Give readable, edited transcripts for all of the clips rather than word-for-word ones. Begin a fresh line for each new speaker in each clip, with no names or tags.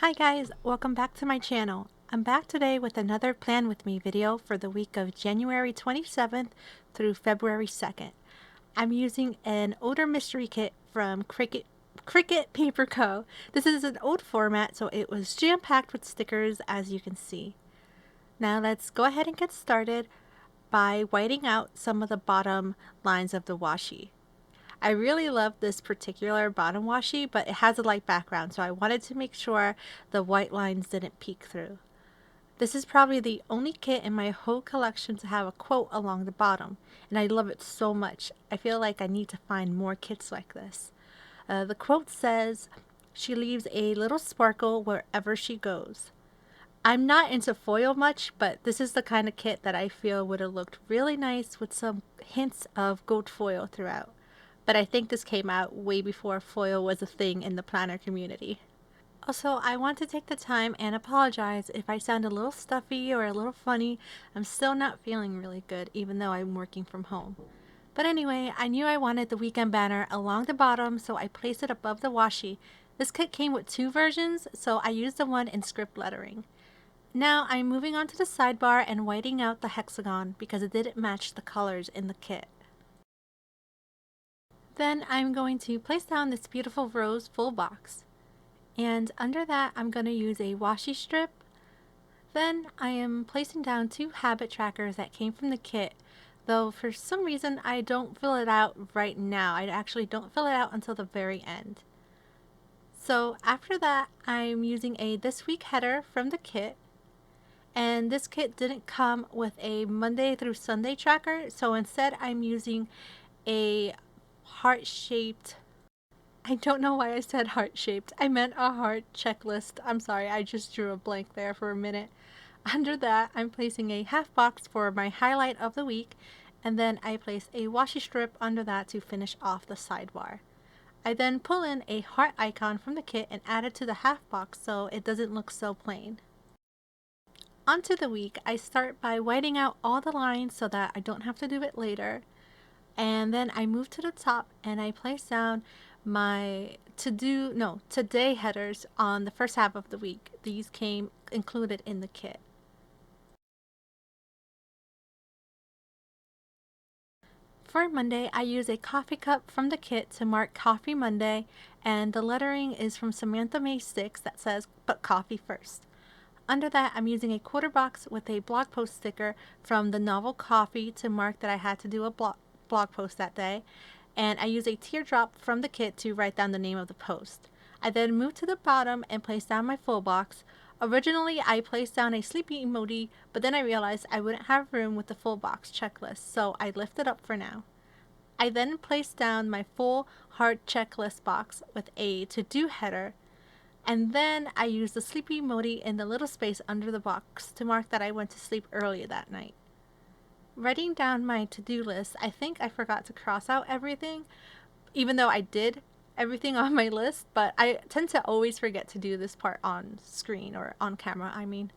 Hi guys, welcome back to my channel. I'm back today with another Plan With Me video for the week of January 27th through February 2nd. I'm using an odor mystery kit from Cricut Paper Co. This is an old format, so it was jam-packed with stickers, as you can see. Now let's go ahead and get started by whiting out some of the bottom lines of the washi. I really love this particular bottom washi, but it has a light background, so I wanted to make sure the white lines didn't peek through. This is probably the only kit in my whole collection to have a quote along the bottom, and I love it so much. I feel like I need to find more kits like this. The quote says, "She leaves a little sparkle wherever she goes." I'm not into foil much, but this is the kind of kit that I feel would have looked really nice with some hints of gold foil throughout. But I think this came out way before foil was a thing in the planner community. Also, I want to take the time and apologize if I sound a little stuffy or a little funny. I'm still not feeling really good, even though I'm working from home. But anyway, I knew I wanted the weekend banner along the bottom, so I placed it above the washi. This kit came with two versions, so I used the one in script lettering. Now I'm moving on to the sidebar and whiting out the hexagon because it didn't match the colors in the kit. Then I'm going to place down this beautiful rose full box. And under that, I'm going to use a washi strip. Then I am placing down two habit trackers that came from the kit, though for some reason I don't fill it out right now. I actually don't fill it out until the very end. So after that, I'm using a This Week header from the kit. And this kit didn't come with a Monday through Sunday tracker, so instead I'm using a heart-shaped, I don't know why I said heart-shaped. I meant a heart checklist. I'm sorry, I just drew a blank there for a minute. Under that, I'm placing a half box for my highlight of the week, and then I place a washi strip under that to finish off the sidebar. I then pull in a heart icon from the kit and add it to the half box so it doesn't look so plain. Onto the week, I start by whiting out all the lines so that I don't have to do it later. And then I move to the top and I place down my today headers on the first half of the week. These came included in the kit. For Monday, I use a coffee cup from the kit to mark Coffee Monday, and the lettering is from Samantha May 6 that says, "But coffee first." Under that, I'm using a quarter box with a blog post sticker from the novel Coffee to mark that I had to do a blog post that day, and I use a teardrop from the kit to write down the name of the post. I then moved to the bottom and placed down my full box. Originally, I placed down a sleepy emoji, but then I realized I wouldn't have room with the full box checklist, so I left it up for now. I then placed down my full heart checklist box with a to-do header, and then I used the sleepy emoji in the little space under the box to mark that I went to sleep early that night. Writing down my to-do list, I think I forgot to cross out everything, even though I did everything on my list, but I tend to always forget to do this part on screen, or on camera, I mean.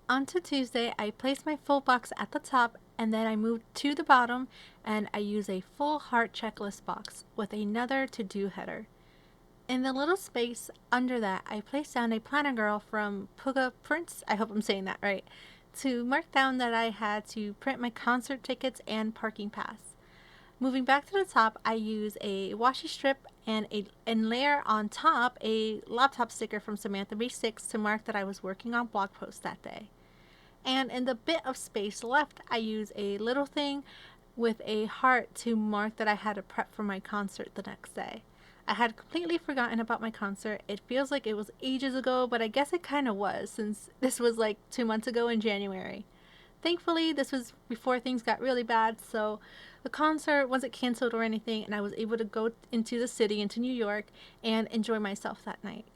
On to Tuesday, I placed my full box at the top, and then I moved to the bottom and I use a full heart checklist box with another to-do header. In the little space under that, I placed down a planner girl from Puga Prints, I hope I'm saying that right, to mark down that I had to print my concert tickets and parking pass. Moving back to the top, I use a washi strip and layer on top a laptop sticker from Samantha May 6 to mark that I was working on blog posts that day. And in the bit of space left, I use a little thing with a heart to mark that I had to prep for my concert the next day. I had completely forgotten about my concert. It feels like it was ages ago, but I guess it kind of was since this was like 2 months ago in January. Thankfully, this was before things got really bad, so the concert wasn't canceled or anything, and I was able to go into the city, into New York, and enjoy myself that night.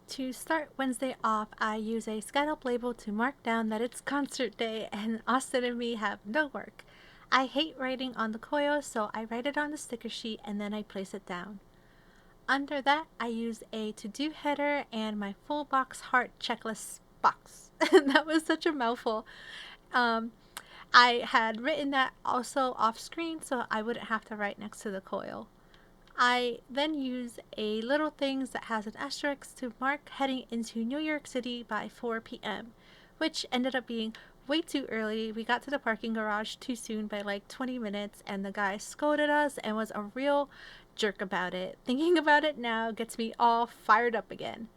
To start Wednesday off, I use a scallop label to mark down that it's concert day and Austin and me have no work. I hate writing on the coil, so I write it on the sticker sheet and then I place it down. Under that, I use a to-do header and my full box heart checklist box. That was such a mouthful. Um, I had written that also off screen so I wouldn't have to write next to the coil. I then use a little things that has an asterisk to mark heading into New York City by 4 p.m., which ended up being way too early. We got to the parking garage too soon by like 20 minutes, and the guy scolded us and was a real jerk about it. Thinking about it now gets me all fired up again.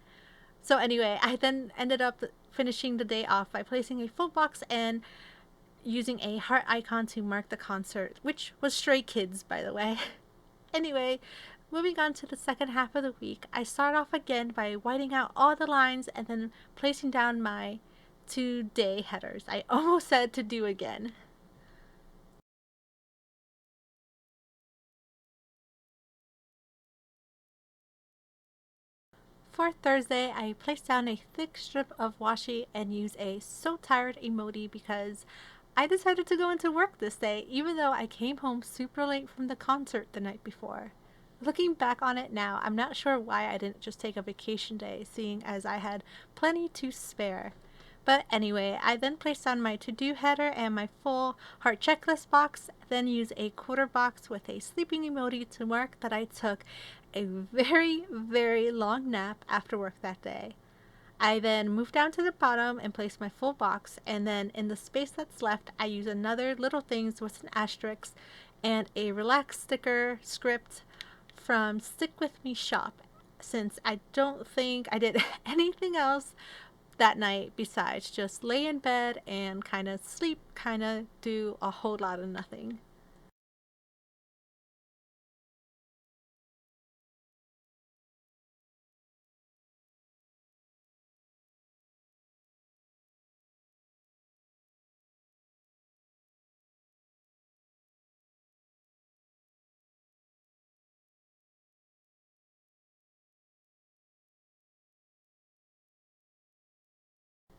So, anyway, I then ended up finishing the day off by placing a full box and using a heart icon to mark the concert, which was Stray Kids, by the way. Anyway, moving on to the second half of the week, I start off again by whiting out all the lines and then placing down my 2 day headers. I almost said to do again. For Thursday, I placed down a thick strip of washi and used a so tired emoji because I decided to go into work this day, even though I came home super late from the concert the night before. Looking back on it now, I'm not sure why I didn't just take a vacation day, seeing as I had plenty to spare. But anyway, I then placed on my to do header and my full heart checklist box, then used a quarter box with a sleeping emoji to mark that I took a very, very long nap after work that day. I then moved down to the bottom and placed my full box, and then in the space that's left, I use another little things with an asterisk and a relax sticker script from Stick With Me Shop, since I don't think I did anything else that night besides just lay in bed and kind of sleep, kind of do a whole lot of nothing.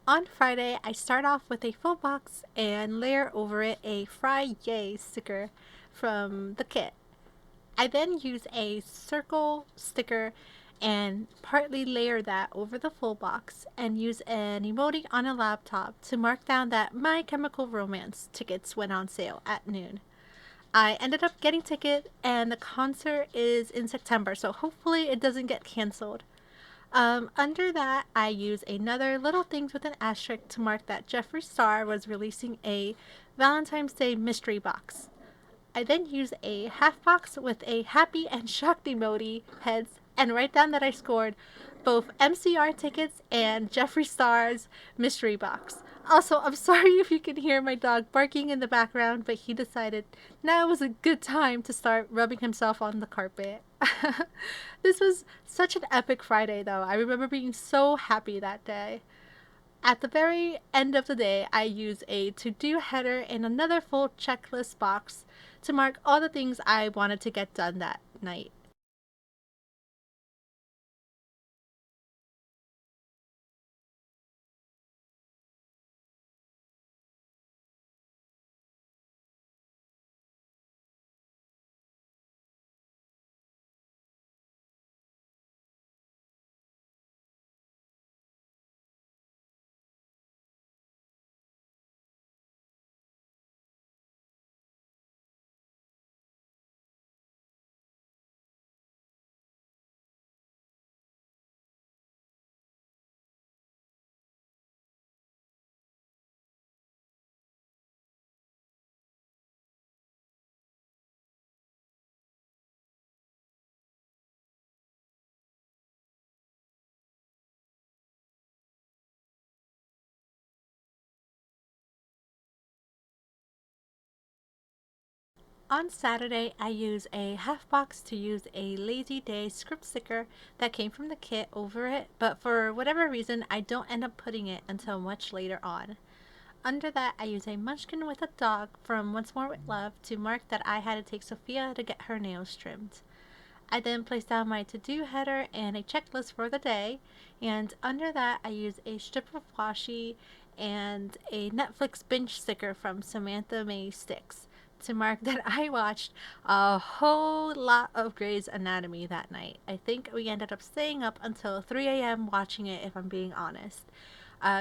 On Friday, I start off with a full box and layer over it a Fry Yay sticker from the kit. I then use a circle sticker and partly layer that over the full box and use an emoji on a laptop to mark down that My Chemical Romance tickets went on sale at noon. I ended up getting ticket and the concert is in September, so hopefully it doesn't get canceled. Under that, I use another little things with an asterisk to mark that Jeffree Star was releasing a Valentine's Day mystery box. I then use a half box with a happy and shocked emoji heads and write down that I scored both MCR tickets and Jeffree Star's mystery box. Also, I'm sorry if you can hear my dog barking in the background, but he decided now was a good time to start rubbing himself on the carpet. This was such an epic Friday, though. I remember being so happy that day. At the very end of the day, I use a to do header and another full checklist box to mark all the things I wanted to get done that night. On Saturday, I use a half box to use a Lazy Day script sticker that came from the kit over it, but for whatever reason, I don't end up putting it until much later on. Under that, I use a munchkin with a dog from Once More with Love to mark that I had to take Sophia to get her nails trimmed. I then place down my to-do header and a checklist for the day, and under that I use a strip of washi and a Netflix binge sticker from Samantha May Sticks to mark that I watched a whole lot of Grey's Anatomy that night. I think we ended up staying up until 3 a.m. watching it, if I'm being honest.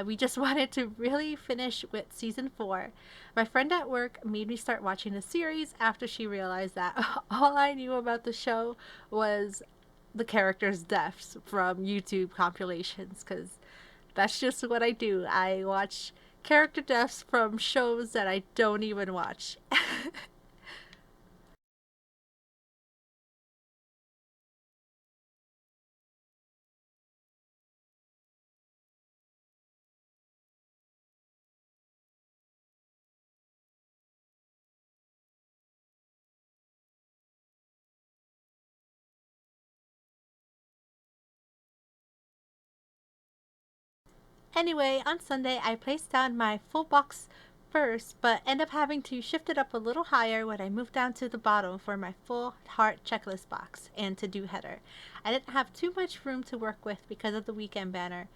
We just wanted to really finish with season 4. My friend at work made me start watching the series after she realized that all I knew about the show was the characters' deaths from YouTube compilations, because that's just what I do. I watch character deaths from shows that I don't even watch. Anyway, on Sunday I placed down my full box first, but end up having to shift it up a little higher when I moved down to the bottom for my full heart checklist box and to do header. I didn't have too much room to work with because of the weekend banner,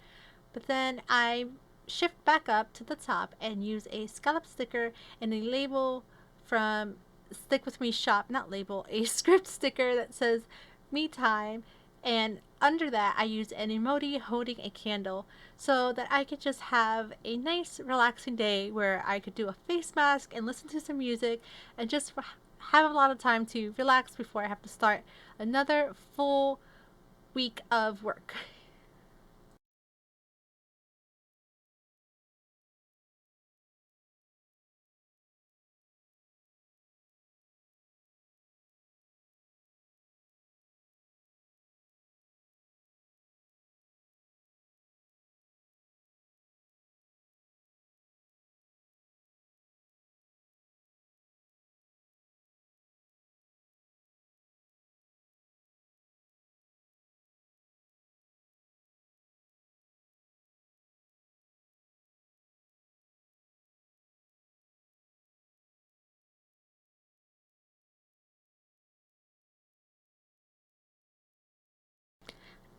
but then I shift back up to the top and use a scallop sticker and a label from Stick With Me Shop, not label, a script sticker that says me time, and under that I use an emoji holding a candle so that I could just have a nice relaxing day where I could do a face mask and listen to some music and just have a lot of time to relax before I have to start another full week of work.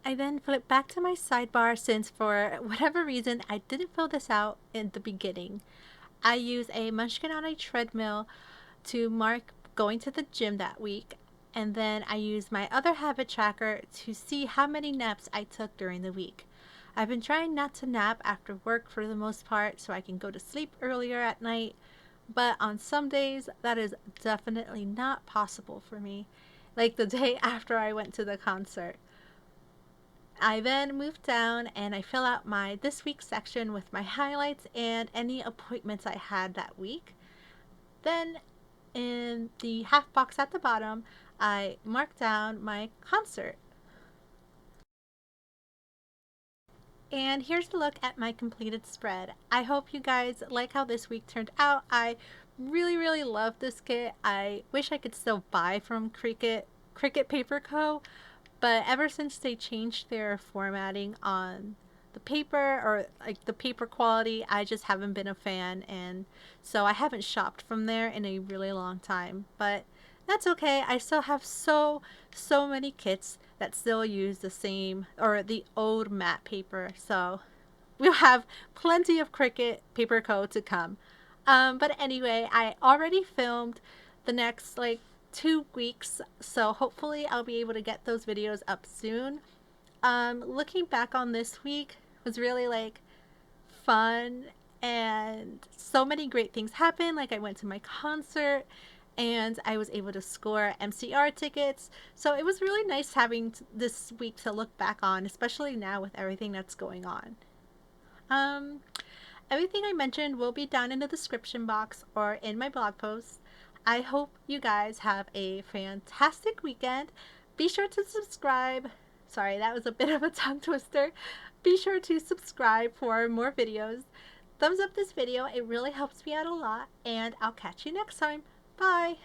I then flip back to my sidebar since for whatever reason I didn't fill this out in the beginning. I use a munchkin on a treadmill to mark going to the gym that week, and then I use my other habit tracker to see how many naps I took during the week. I've been trying not to nap after work for the most part so I can go to sleep earlier at night, but on some days that is definitely not possible for me, like the day after I went to the concert. I then move down and I fill out my this week section with my highlights and any appointments I had that week. Then in the half box at the bottom, I mark down my concert. And here's a look at my completed spread. I hope you guys like how this week turned out. I really love this kit. I wish I could still buy from Cricut Paper Co. But ever since they changed their formatting on the paper or like the paper quality, I just haven't been a fan, and so I haven't shopped from there in a really long time. But that's okay. I still have so many kits that still use the same or the old matte paper. So we'll have plenty of Cricut Paper Co to come. But anyway, I already filmed the next like 2 weeks, so hopefully I'll be able to get those videos up soon. Looking back on this week was really like fun, and so many great things happened. Like I went to my concert and I was able to score MCR tickets. So it was really nice having this week to look back on, especially now with everything that's going on. Um, Everything I mentioned will be down in the description box or in my blog post. I hope you guys have a fantastic weekend. Be sure to subscribe. Sorry, that was a bit of a tongue twister. Be sure to subscribe for more videos. Thumbs up this video, it really helps me out a lot, and I'll catch you next time. Bye!